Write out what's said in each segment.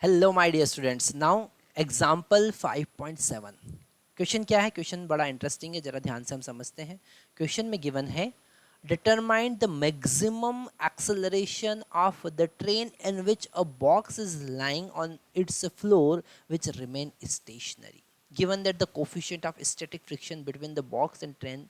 Hello my dear students, now example 5.7। Question क्या है? Question बड़ा इंटरेस्टिंग है, जरा ध्यान से हम समझते हैं। क्वेश्चन में गिवन है determine the maximum acceleration of the train in which a box is lying on it's floor which remain stationery given that the coefficient of static friction between the box and train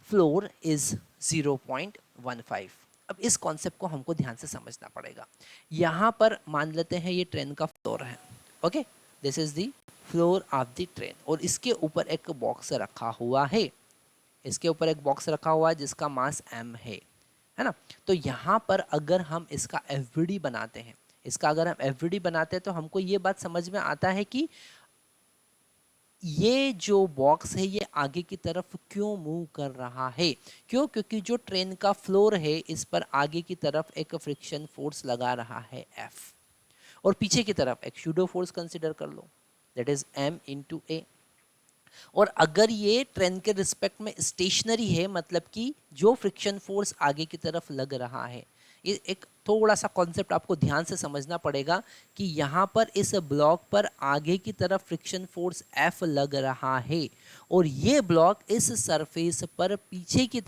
floor is 0.15। अब इस concept को हमको ध्यान से समझना पड़ेगा। यहाँ पर मान लेते हैं ये ट्रेन का फ्लोर है। Okay, this is the floor of the train और इसके ऊपर एक बॉक्स रखा हुआ है। इसके ऊपर एक बॉक्स रखा हुआ है जिसका मास m है ना। तो यहाँ पर अगर हम इसका एफवीडी बनाते हैं, इसका अगर हम एफवीडी बनाते हैं तो हमको ये बात समझ में आता है कि ये जो बॉक्स है ये आगे की तरफ क्यों मूव कर रहा है। क्यों? क्योंकि जो ट्रेन का फ्लोर है इस पर आगे की तरफ एक फ्रिक्शन फोर्स लगा रहा है F, और पीछे की तरफ एक शूडो फोर्स कंसीडर कर लो, दैट इज M इंटू ए। और अगर ये ट्रेन के रिस्पेक्ट में स्टेशनरी है, मतलब कि जो फ्रिक्शन फोर्स आगे की तरफ लग रहा है, ये एक थोड़ा सा कॉन्सेप्ट आपको ध्यान से समझना पड़ेगा कि यहाँ पर इस ब्लॉक पर आगे की तरफ फ्रिक्शन फोर्स F लग रहा है और ये ब्लॉक इस सरफेस पर पीछे की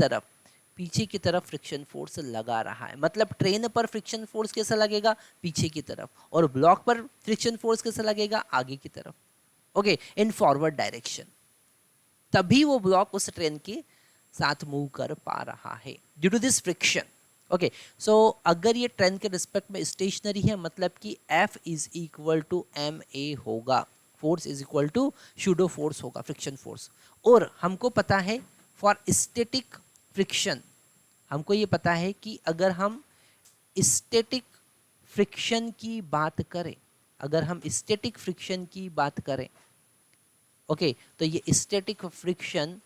तरफ फ्रिक्शन फोर्स लगा रहा है। मतलब ट्रेन पर फ्रिक्शन फोर्स कैसा लगेगा? पीछे की तरफ। और ब्लॉक पर फ्रिक्शन फोर्स कैसा लगेगा? आगे की तरफ। Okay, in forward direction. तभी वो ब्लॉक उस ट्रेन के साथ मूव कर पा रहा है due to this friction. Okay, so अगर ये ट्रेन के रिस्पेक्ट में स्टेशनरी है, मतलब कि F is equal to M A होगा, force is equal to pseudo force होगा, फ्रिक्शन फोर्स। और हमको पता है फॉर स्टैटिक फ्रिक्शन, हमको ये पता है कि अगर हम स्टैटिक फ्रिक्शन की बात करें, अगर हम स्टैटिक फ्रिक्शन की बात करें, ओके, तो ये static friction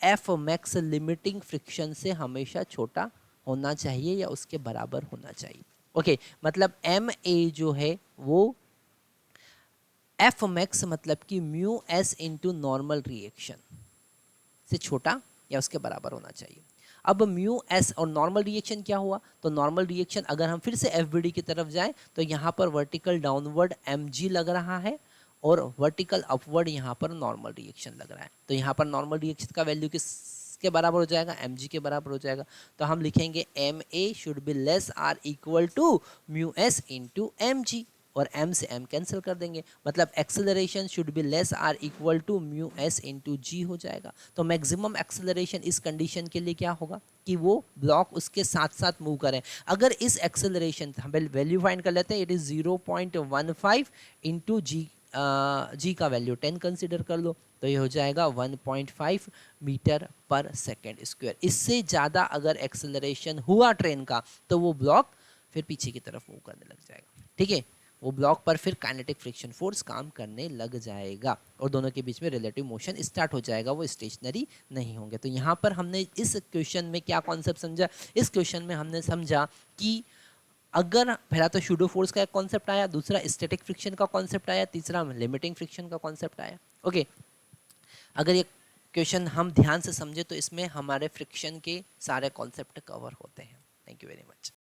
F max limiting friction से हमेशा छोटा होना चाहिए या उसके बराबर होना चाहिए। ओके, मतलब एम ए जो है वो एफ मैक्स मतलब कि mu S into normal reaction से छोटा या उसके बराबर होना चाहिए। अब म्यू एस और नॉर्मल रिएक्शन क्या हुआ? तो नॉर्मल रिएक्शन अगर हम फिर से एफ की तरफ जाएं तो यहाँ पर वर्टिकल डाउनवर्ड एम जी लग रहा है और वर्टिकल अपवर्ड यहाँ पर नॉर्मल रिएक्शन लग रहा है। तो यहाँ पर नॉर्मल रिएक्शन का वैल्यू किसके बराबर हो जाएगा? एम जी के बराबर हो जाएगा। तो हम लिखेंगे M A should be less or equal to mu S into M G, और m से m कैंसिल कर देंगे, मतलब acceleration should be less or equal to mu S into G हो जाएगा। तो मैक्सिमम एक्सेलरेशन इस कंडीशन के लिए क्या होगा कि वो ब्लॉक उसके साथ साथ मूव करें। अगर इस एक्सेलरेशन हम वैल्यू फाइंड कर लेते हैं, इट इज 0.15 इंटू जी, जी का वैल्यू 10 कंसिडर कर लो, तो ये हो जाएगा 1.5 मीटर पर सेकेंड स्क्वायर। इससे ज़्यादा अगर एक्सेलरेशन हुआ ट्रेन का तो वो ब्लॉक फिर पीछे की तरफ मूव करने लग जाएगा। ठीक है, वो ब्लॉक पर फिर काइनेटिक फ्रिक्शन फोर्स काम करने लग जाएगा और दोनों के बीच में रिलेटिव मोशन स्टार्ट हो जाएगा, वो स्टेशनरी नहीं होंगे। तो यहाँ पर हमने इस क्वेश्चन में क्या कॉन्सेप्ट समझा? इस क्वेश्चन में हमने समझा कि अगर पहला तो शूडो फोर्स का एक कॉन्सेप्ट आया, दूसरा स्टैटिक फ्रिक्शन का कॉन्सेप्ट आया, तीसरा लिमिटिंग फ्रिक्शन का कॉन्सेप्ट आया। ओके, अगर ये क्वेश्चन हम ध्यान से समझे तो इसमें हमारे फ्रिक्शन के सारे कॉन्सेप्ट कवर होते हैं। Thank you very much.